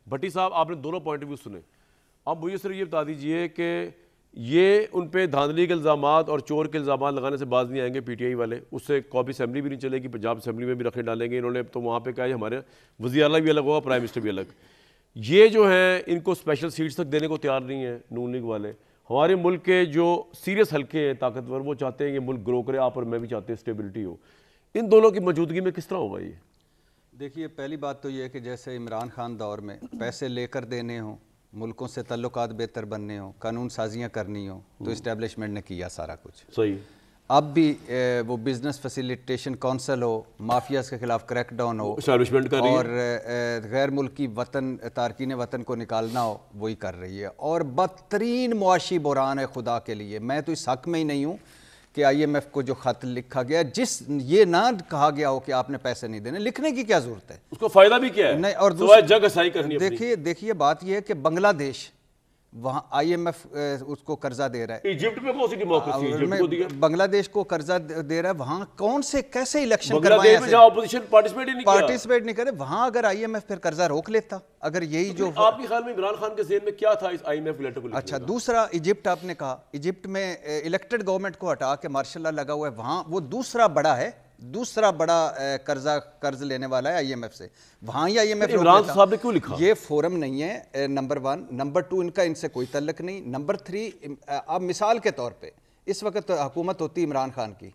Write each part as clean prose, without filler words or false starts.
بھٹی صاحب آپ نے دونوں پوائنٹ آف ویو سنے. اب مجھے صرف یہ بتا دیجئے کہ یہ ان پہ دھاندلی کے الزامات اور چور کے الزامات لگانے سے باز نہیں آئیں گے پی ٹی آئی والے. اس سے قومی اسمبلی بھی نہیں چلے گی, پنجاب اسمبلی میں بھی رکھے ڈالیں گے انہوں نے, تو وہاں پہ کیا ہے ہمارے وزیر اعلیٰ بھی الگ ہوگا, پرائم منسٹر بھی الگ. یہ جو ہیں ان کو اسپیشل سیٹس تک دینے کو تیار نہیں ہیں نون لیگ والے. ہمارے ملک کے جو سیریس حلقے ہیں طاقتور, وہ چاہتے ہیں کہ ملک گرو کرے, آپ اور میں بھی چاہتے ہیں اسٹیبلٹی ہو. ان دونوں کی موجودگی میں کس طرح ہوگا یہ؟ دیکھیے پہلی بات تو یہ ہے کہ جیسے عمران خان دور میں پیسے لے کر دینے ہوں, ملکوں سے تعلقات بہتر بننے ہوں, قانون سازیاں کرنی ہوں, تو اسٹیبلشمنٹ نے کیا سارا کچھ. صحیح. اب بھی وہ بزنس فیسیلیٹیشن کونسل ہو, مافیاز کے خلاف کریک ڈاؤن ہو, اسٹیبلشمنٹ کر رہی ہے, اور غیر ملکی وطن تارکین وطن کو نکالنا ہو, وہی کر رہی ہے. اور بدترین معاشی بحران ہے خدا کے لیے. میں تو اس حق میں ہی نہیں ہوں کہ آئی ایم ایف کو جو خط لکھا گیا, جس یہ نہ کہا گیا ہو کہ آپ نے پیسے نہیں دینے, لکھنے کی کیا ضرورت ہے؟ اس کو فائدہ بھی کیا ہے؟ نہیں. اور سوائے جگ اسائی کرنی ہے. دیکھیے بات یہ ہے کہ بنگلہ دیش وہاں آئی ایم ایف اس کو قرضہ دے رہا ہے. ایجپٹ میں کون سی ڈیموکریسی ہے؟ ایجپٹ کو دیا. بنگلہ دیش کو قرضہ دے رہا ہے. وہاں کون سے کیسے الیکشن بنگلہ کروائے دیش میں جہاں اپوزیشن پارٹیسپیٹ نہیں کرے, وہاں اگر آئی ایم ایف پھر قرضہ روک لیتا. اگر یہی جو آپ کے خیال میں عمران خان کے ذہن میں کیا تھا اس آئی ایم ایف لیٹر کو؟ اچھا دوسرا ایجپٹ آپ نے کہا, ایجپٹ میں الیکٹڈ گورنمنٹ کو ہٹا کے مارشل لا لگا ہوا ہے. وہاں وہ دوسرا بڑا قرض لینے والا ہے آئی ایم ایف سے. وہاں ہی آئی ایم ایف عمران صاحب نے کیوں لکھا؟ یہ فورم نہیں ہے, نمبر 1. نمبر 2 ان کا ان سے کوئی تعلق نہیں. نمبر 3 اب مثال کے طور پہ اس وقت حکومت ہوتی عمران خان کی,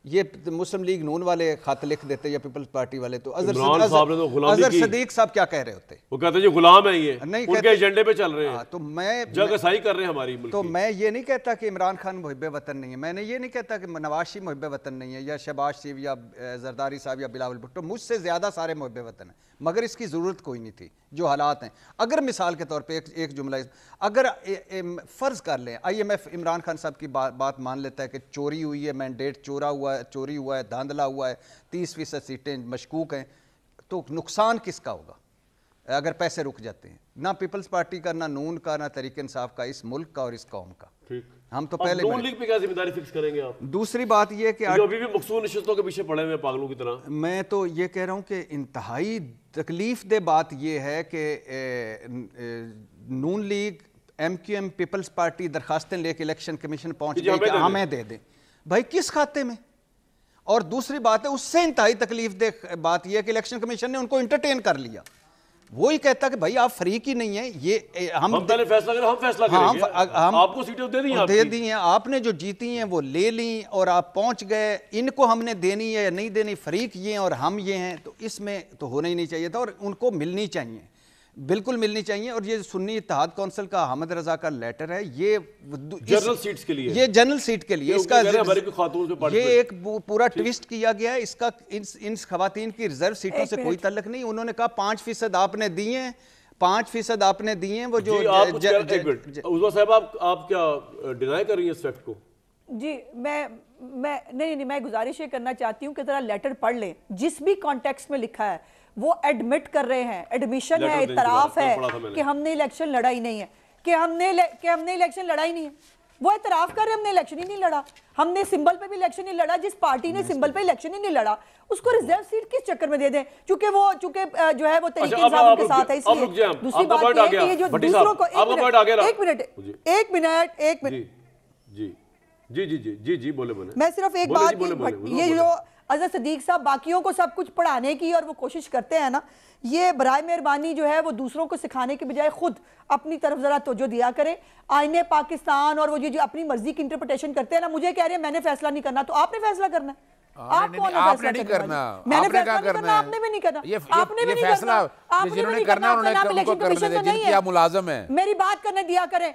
یہ مسلم لیگ نون والے خط لکھ دیتے یا پیپلز پارٹی والے, تو اظہر صدیق صاحب کیا کہہ رہے ہوتے؟ وہ کہتے ہیں جو غلام ہیں یہ ان کے ایجنڈے پہ چل رہے ہیں, تو میں جگ اسائی کر رہے ہیں ہماری ملک. تو میں یہ نہیں کہتا کہ عمران خان محب وطن نہیں ہے, میں نے یہ نہیں کہتا کہ نواز شریف محب وطن نہیں ہے, یا شہباز شریف یا زرداری صاحب یا بلاول بھٹو, مجھ سے زیادہ سارے محب وطن ہیں, مگر اس کی ضرورت کوئی نہیں تھی جو حالات ہیں. اگر مثال کے طور پہ ایک جملہ, اگر فرض کر لیں IMF Imran Khan صاحب کی بات مان لیتا ہے کہ چوری ہوئی ہے, مینڈیٹ چوری ہوا ہے, دھاندلا ہوا ہے, 30% سیٹیں مشکوک ہیں, تو نقصان کس کا ہوگا اگر پیسے رک جاتے ہیں؟ نہ پیپلز پارٹی کا, نہ نون کا, نہ تحریک انصاف کا, اس ملک کا اور اس قوم کا. ہم تو پہلے نون لیگ پہ کیا ذمہ داری فکس کریں گے آپ؟ دوسری بات یہ کہ جو ابھی بھی مقصود نشستوں کے پیچھے پڑے ہوئے پاگلوں کی طرح. میں تو یہ کہہ رہا ہوں کہ انتہائی تکلیف دہ بات یہ ہے کہ نون لیگ, ایم کیو ایم, پیپلز پارٹی درخواستیں لے کے الیکشن کمیشن پہنچ گئی کہ ہمیں دے دیں. بھائی کس کھاتے میں؟ اور دوسری بات ہے اس سے انتہائی تکلیف دہ بات یہ ہے کہ الیکشن کمیشن نے ان کو انٹرٹین کر لیا. وہی کہتا کہ بھائی آپ فریق ہی نہیں ہیں, یہ ہم پہلے فیصلہ کریں, ہم فیصلہ کریں گے, آپ کو سیٹیں دے دی ہیں, آپ نے جو جیتی ہیں وہ لے لیں اور آپ پہنچ گئے, ان کو ہم نے دینی ہے یا نہیں دینی, فریق یہ ہیں اور ہم یہ ہیں, تو اس میں تو ہونا ہی نہیں چاہیے تھا. اور ان کو ملنی چاہیے, بالکل ملنی چاہیے. اور یہ سنی اتحاد کونسل کا حامد رضا کا لیٹر ہے, یہ جنرل سیٹس کے لیے, یہ جنرل سیٹ کے لیے, اس کا یہ ایک پورا ٹویسٹ کیا گیا ہے. اس کا ان خواتین کی ریزرو سیٹوں سے کوئی تعلق نہیں. انہوں نے کہا 5% آپ نے دیے ہیں, 5% آپ نے دیے ہیں. وہ جو عظمیٰ صاحب آپ کیا ڈینائی کر رہی ہیں اس فیکٹ کو؟ جی میں گزارش یہ کرنا چاہتی ہوں کہ ذرا لیٹر پڑھ لیں. جس بھی کانٹیکسٹ میں لکھا ہے وہ ایڈمٹ کر رہے ہیں, ایڈمیشن ہے, اعتراف ہے کہ ہم نے الیکشن لڑا ہی نہیں ہے, کہ ہم نے الیکشن لڑا ہی نہیں ہے. وہ اعتراف کر رہے ہیں ہم نے الیکشن ہی نہیں لڑا, ہم نے سمبل پہ بھی الیکشن نہیں لڑا. جس پارٹی نے سمبل پہ الیکشن ہی نہیں لڑا اس کو ریزرو سیٹ کس چکر میں دے دیں, چونکہ جو ہے وہ تحریک انصاف کے ساتھ ہے. اس لیے دوسری بات یہ ہے کہ یہ جو دوسروں کو ایک منٹ بولے میں صرف ایک بات, یہ جو اظہر صدیق صاحب باقیوں کو سب کچھ پڑھانے کی اور وہ کوشش کرتے ہیں نا, یہ برائے مہربانی جو ہے وہ دوسروں کو سکھانے کے بجائے خود اپنی طرف ذرا توجہ دیا کریں. آئین پاکستان اور وہ جو اپنی مرضی کی انٹرپریٹیشن کرتے ہیں نا, مجھے کہہ رہے ہیں میں نے فیصلہ نہیں کرنا, تو آپ نے فیصلہ کرنا ہے. آپ نے نہیں کرنا, میں نے فیصلہ نہیں کرنا, آپ نے بھی نہیں کرنا, آپ نے بھی نہیں کرنا, آپ نے بھی نہیں کرنا, آپ الیکشن کمیشن تو نہیں ہے. میری بات کرنے دیا کریں.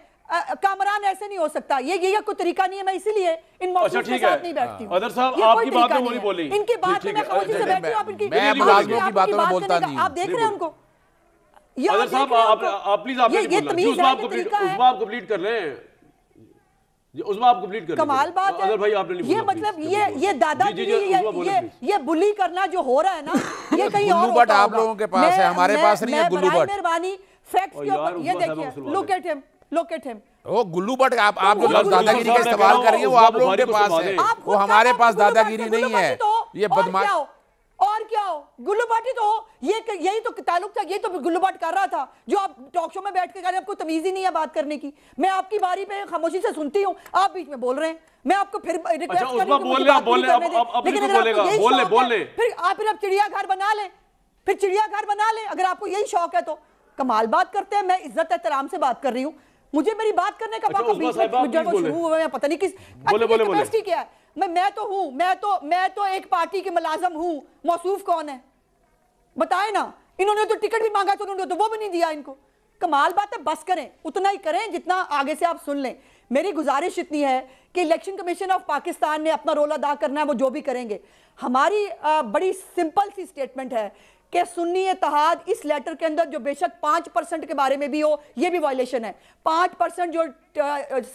کامران ایسے نہیں ہو سکتا, یہ کوئی طریقہ نہیں ہے. میں اسی لیے ان موضوعات کے ساتھ نہیں بیٹھتی ہوں. ادھر صاحب آپ کی بات میں وہ نہیں بولی, ان کی بات میں خاموشی سے بیٹھتی ہوں. آپ ان کی ملازموں کی باتوں میں بولتا نہیں. آپ دیکھ رہے ہیں ان کو. ادھر صاحب آپ پلیز آپ یہ تمیز ہے, یہ طریقہ ہے. عظمیٰ آپ کمپلیٹ کر رہے ہیں, عظمیٰ آپ کمپلیٹ کر رہے ہیں. کمال بات ہے. اظہر بھائی آپ نے نہیں یہ مطلب یہ دادا یہ بلی کرنا جو ہو رہا ہے نا, یہ کہیں اور گلو بٹ آپ لوگوں کے پاس ہے, ہمارے پاس نہیں ہے گلو بٹ. مہربانی فیکٹس کے اوپر یہ دیکھیے, look at him. وہ گلو بٹ آپ جو لفظ دادا گیری کا استعمال کر رہی ہیں وہ آپ لوگوں کے پاس ہے, وہ ہمارے پاس دادا گیری نہیں ہے. یہ بدماش اور کیا ہو, گلو باٹی تو ہو, یہی تو تعلق تھا, یہی تو گلو باٹ کر رہا تھا جو آپ ٹاک شو میں بیٹھ کے کہہ رہے ہیں آپ کو تمیز ہی نہیں ہے بات کرنے کی. میں آپ کی باری پہ خاموشی سے سنتی ہوں, آپ بیچ میں بول رہے ہیں, میں آپ کو پھر ریکویسٹ کر رہی ہوں کہ مجھے بات نہیں کرنے دیں. لیکن اگر آپ کو یہی شوق ہے پھر آپ چڑیا گھر بنا لیں, پھر چڑیا گھر بنا لیں اگر آپ کو یہی شوق ہے تو. کمال بات کرتے ہیں, میں عزت احترام سے بات کر رہی ہوں, مجھے میری بات کرنے کا موقع بیچ میں جب وہ شروع ہوئے ہیں پتہ نہیں کس کیپیسٹی کیا ہے. میں تو ہوں, میں تو ایک پارٹی کے ملازم ہوں, موصوف کون ہے بتائیں نا. انہوں نے تو ٹکٹ بھی مانگا تو انہوں نے تو وہ بھی نہیں دیا ان کو. کمال بات ہے, بس کریں, اتنا ہی کریں جتنا آگے سے آپ سن لیں. میری گزارش اتنی ہے کہ الیکشن کمیشن آف پاکستان نے اپنا رول ادا کرنا ہے, وہ جو بھی کریں گے. ہماری بڑی سمپل سی سٹیٹمنٹ ہے کہ سنی اتحاد اس لیٹر کے اندر جو بے شک 5% کے بارے میں بھی ہو, یہ بھی وائلیشن ہے. 5% جو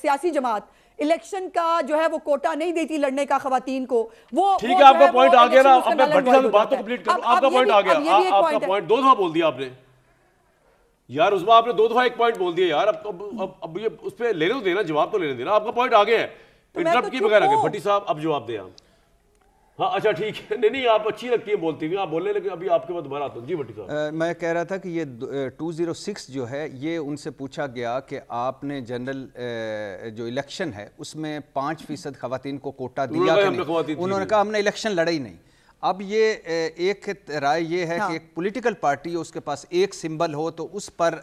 سیاسی جماعت الیکشن کا جو ہے وہ کوٹا نہیں دیتی لڑنے کا خواتین کو, وہ ٹھیک ہے, آپ کا پوائنٹ آ گیا نا. اب میں بھٹی صاحب بات تو کمپلیٹ کروں. آپ کا پوائنٹ آ گیا, آپ کا پوائنٹ 2 دفعہ بول دیا آپ نے یار. عظمیٰ آپ نے 2 دفعہ ایک پوائنٹ بول دیا یار. اب یہ اس پہ لینے تو دینا, جواب تو لینے دینا. آپ کا پوائنٹ آ گیا ہے, انٹرپٹ کی بغیر آگے. بھٹی صاحب اب جواب دیں آپ. ہاں اچھا ٹھیک ہے, نہیں آپ اچھی لگتی ہیں بولتی ہوئی, آپ بولنے, لیکن ابھی آپ کے بعد دوبارہ آتا ہوں. جی بھٹی صاحب. میں کہہ رہا تھا کہ یہ 206 جو ہے یہ ان سے پوچھا گیا کہ آپ نے جنرل جو الیکشن ہے اس میں 5% خواتین کو کوٹا دیا کہ نہیں. انہوں نے کہا ہم نے الیکشن لڑا ہی نہیں. اب یہ ایک رائے یہ ہے کہ ایک پولیٹیکل پارٹی اس کے پاس ایک سمبل ہو تو اس پر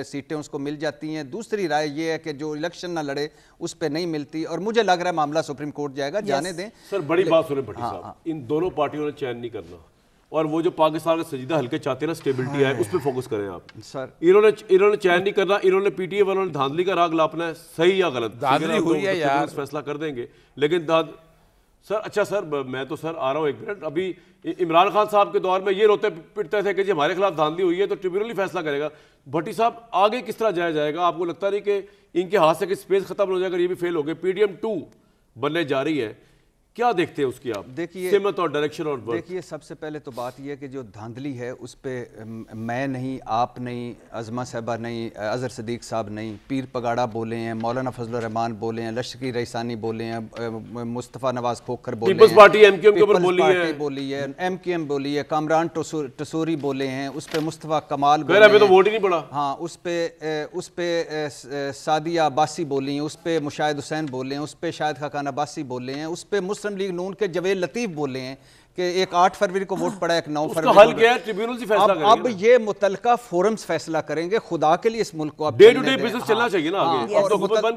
سیٹیں اس کو مل جاتی ہیں. دوسری رائے یہ ہے کہ جو الیکشن نہ لڑے اس پہ نہیں ملتی, اور مجھے لگ رہا ہے معاملہ سپریم کورٹ جائے گا, جانے دیں. سر بڑی بات سنیں بھٹی صاحب, ان دونوں پارٹیوں نے چین نہیں کرنا, اور وہ جو پاکستان کے سجیدہ حلقے چاہتے ہیں نا اسٹیبلٹی ہے, اس پہ فوکس کریں آپ. سر انہوں نے چین نہیں کرنا, انہوں نے پی ٹی اے والوں نے دھاندلی کا راگ لاپنا ہے. صحیح یا غلط دھاندلی ہوئی ہے یار, فیصلہ کر دیں گے. لیکن سر اچھا سر میں تو سر آ رہا ہوں ایک منٹ. ابھی عمران خان صاحب کے دور میں یہ روتے پٹتے تھے کہ جی ہمارے خلاف دھاندلی ہوئی ہے تو ٹریبیونل ہی فیصلہ کرے گا. بھٹی صاحب آگے کس طرح جایا جائے گا؟ آپ کو لگتا نہیں کہ ان کے ہاتھ سے کہ اسپیس ختم ہو جائے گا, یہ بھی فیل ہو گئے, پی ڈی ایم 2 بننے جا رہی ہے, کیا دیکھتے ہیں اس کی آپ سمت اور ڈائریکشن اور ورک؟ دیکھیے سب سے پہلے تو بات یہ ہے کہ جو دھاندلی ہے اس پہ میں نہیں, آپ نہیں, عظمہ صاحبہ نہیں, اظہر صدیق صاحب نہیں, پیر پگاڑا بولے ہیں, مولانا فضل الرحمان بولے ہیں, لشکری ریسانی بولے ہیں, مصطفیٰ نواز کھوکھر بولے ہیں, Peoples Party M Q M کے اوپر بولی ہے, ایم کیو ایم بولی ہے, کامران ٹسوری بولے ہیں, اس پہ مصطفیٰ کمال بولے ہیں, تو ووٹ ہی نہیں پڑا. ہاں اس پہ سعدیہ عباسی بولی ہیں, اس پہ مشاہد حسین بولے ہیں, اس پہ شاہد خاقان عباسی بولے ہیں, اس پہ مسلم لیگ نون کے جویل لطیف بولے ہیں کہ ایک 8 فروری کو ووٹ پڑا, ایک 9 فروری کو. حل کیا ہے؟ ٹریبیونل سے فیصلہ کریں گے. اب یہ متعلقہ فورمز فیصلہ کریں گے. خدا کے لیے اس ملک کو اب ڈے ٹو ڈے بزنس چلنا چاہیے نا آگے,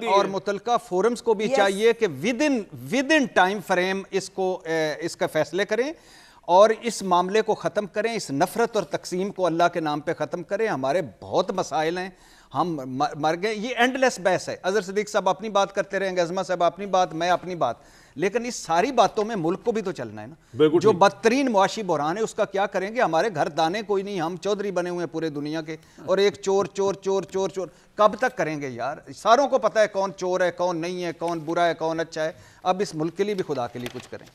اور متعلقہ فورمز کو بھی چاہیے کہ ود ان ٹائم فریم اس کا فیصلے کریں اور اس معاملے کو ختم کریں, اس نفرت اور تقسیم کو اللہ کے نام پہ ختم کریں. ہمارے بہت مسائل ہیں, ہم مر گئے. یہ اینڈ لیس بحث ہے. اظہر صدیق صاحب اپنی بات کرتے رہیں گے, عظمہ صاحب اپنی بات, میں اپنی بات, لیکن اس ساری باتوں میں ملک کو بھی تو چلنا ہے نا. جو بدترین معاشی بحران ہے اس کا کیا کریں گے؟ ہمارے گھر دانے کوئی نہیں, ہم چودھری بنے ہوئے ہیں پورے دنیا کے, اور ایک چور چور چور چور چور کب تک کریں گے یار؟ ساروں کو پتہ ہے کون چور ہے, کون نہیں ہے, کون برا ہے, کون اچھا ہے. اب اس ملک کے لیے بھی خدا کے لیے کچھ کریں.